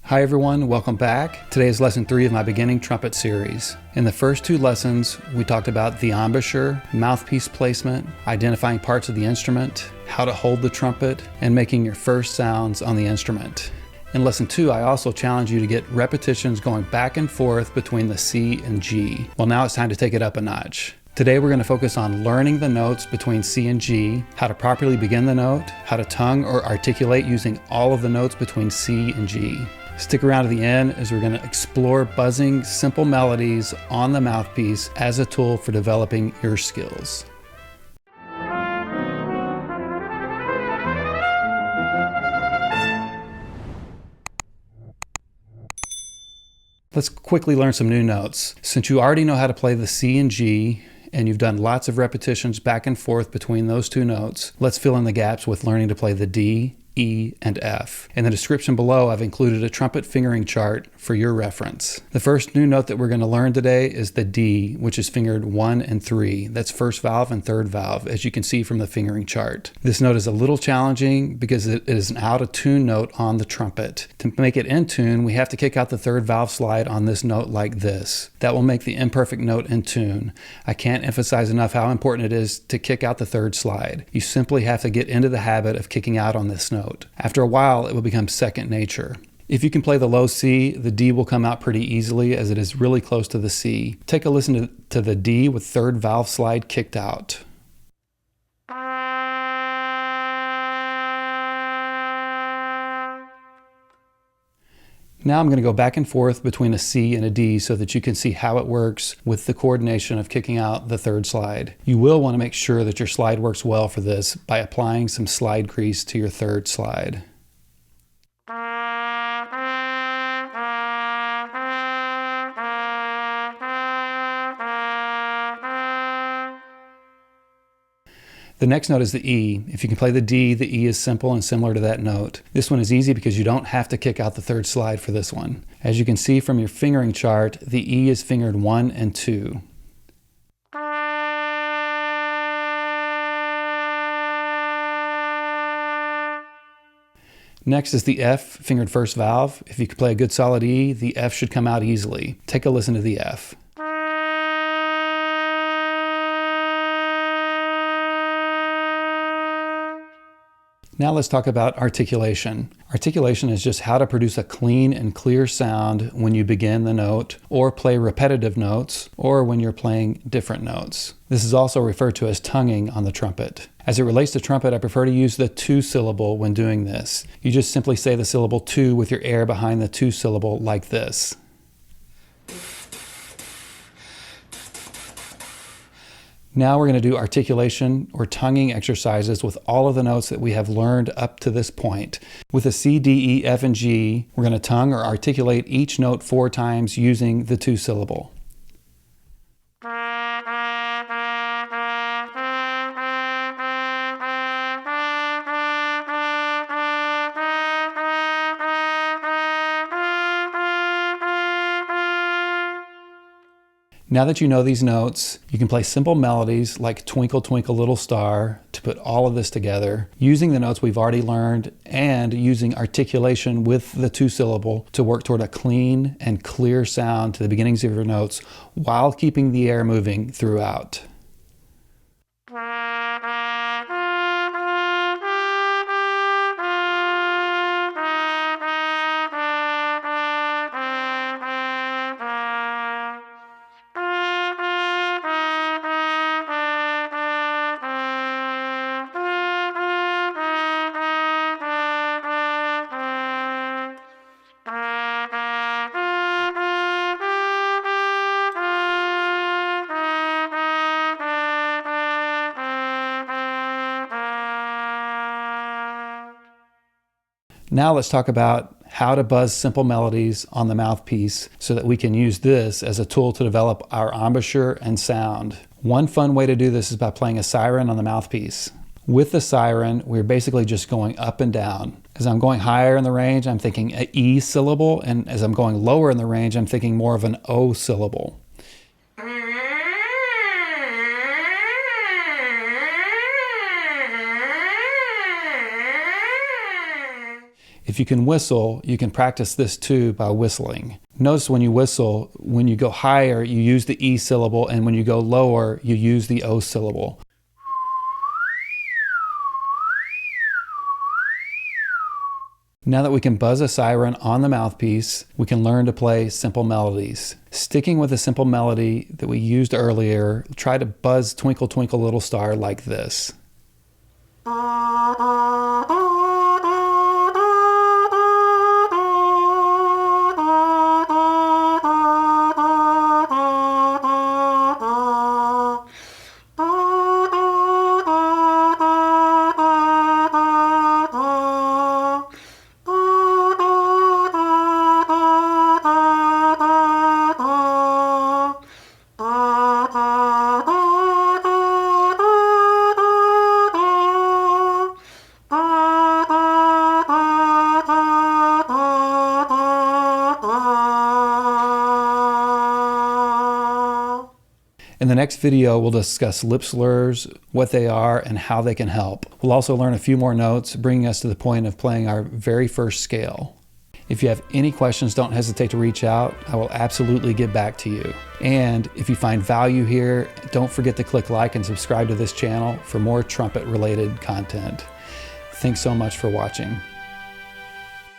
Hi everyone, welcome back. Today is lesson 3 of my beginning trumpet series. In the first 2 lessons, we talked about the embouchure, mouthpiece placement, identifying parts of the instrument, how to hold the trumpet, and making your first sounds on the instrument. In lesson 2, I also challenge you to get repetitions going back and forth between the C and G. Well, now it's time to take it up a notch. Today we're going to focus on learning the notes between C and G, how to properly begin the note, how to tongue or articulate using all of the notes between C and G. Stick around to the end as we're going to explore buzzing simple melodies on the mouthpiece as a tool for developing your skills. Let's quickly learn some new notes. Since you already know how to play the C and G, and you've done lots of repetitions back and forth between those 2 notes, let's fill in the gaps with learning to play the D, E, and F. In the description below, I've included a trumpet fingering chart for your reference. The first new note that we're going to learn today is the D, which is fingered 1 and 3. That's first valve and third valve, as you can see from the fingering chart. This note is a little challenging because it is an out of tune note on the trumpet. To make it in tune, we have to kick out the third valve slide on this note like this. That will make the imperfect note in tune. I can't emphasize enough how important it is to kick out the third slide. You simply have to get into the habit of kicking out on this note. After a while, it will become second nature. If you can play the low C, the D will come out pretty easily as it is really close to the C. Take a listen to the D with third valve slide kicked out. Now I'm going to go back and forth between a C and a D so that you can see how it works with the coordination of kicking out the third slide. You will want to make sure that your slide works well for this by applying some slide grease to your third slide. The next note is the E. If you can play the D, the E is simple and similar to that note. This one is easy because you don't have to kick out the third slide for this one. As you can see from your fingering chart, the E is fingered 1 and 2. Next is the F, fingered first valve. If you can play a good solid E, the F should come out easily. Take a listen to the F. Now let's talk about articulation. Articulation is just how to produce a clean and clear sound when you begin the note, or play repetitive notes, or when you're playing different notes. This is also referred to as tonguing on the trumpet. As it relates to trumpet, I prefer to use the 2 syllable when doing this. You just simply say the syllable 2 with your air behind the 2 syllable like this. Now we're going to do articulation or tonguing exercises with all of the notes that we have learned up to this point. With the C, D, E, F, and G, we're going to tongue or articulate each note 4 times using the 2 syllable. Now that you know these notes, you can play simple melodies like Twinkle Twinkle Little Star to put all of this together, using the notes we've already learned and using articulation with the 2 syllable to work toward a clean and clear sound to the beginnings of your notes while keeping the air moving throughout. Now let's talk about how to buzz simple melodies on the mouthpiece so that we can use this as a tool to develop our embouchure and sound. One fun way to do this is by playing a siren on the mouthpiece. With the siren, we're basically just going up and down. As I'm going higher in the range, I'm thinking an E syllable, and as I'm going lower in the range, I'm thinking more of an O syllable. If you can whistle, you can practice this too by whistling. Notice when you whistle, when you go higher, you use the E syllable, and when you go lower, you use the O syllable. Now that we can buzz a siren on the mouthpiece, we can learn to play simple melodies. Sticking with a simple melody that we used earlier, try to buzz Twinkle Twinkle Little Star like this. In the next video, we'll discuss lip slurs, what they are, and how they can help. We'll also learn a few more notes, bringing us to the point of playing our very first scale. If you have any questions, don't hesitate to reach out. I will absolutely get back to you. And if you find value here, don't forget to click like and subscribe to this channel for more trumpet-related content. Thanks so much for watching.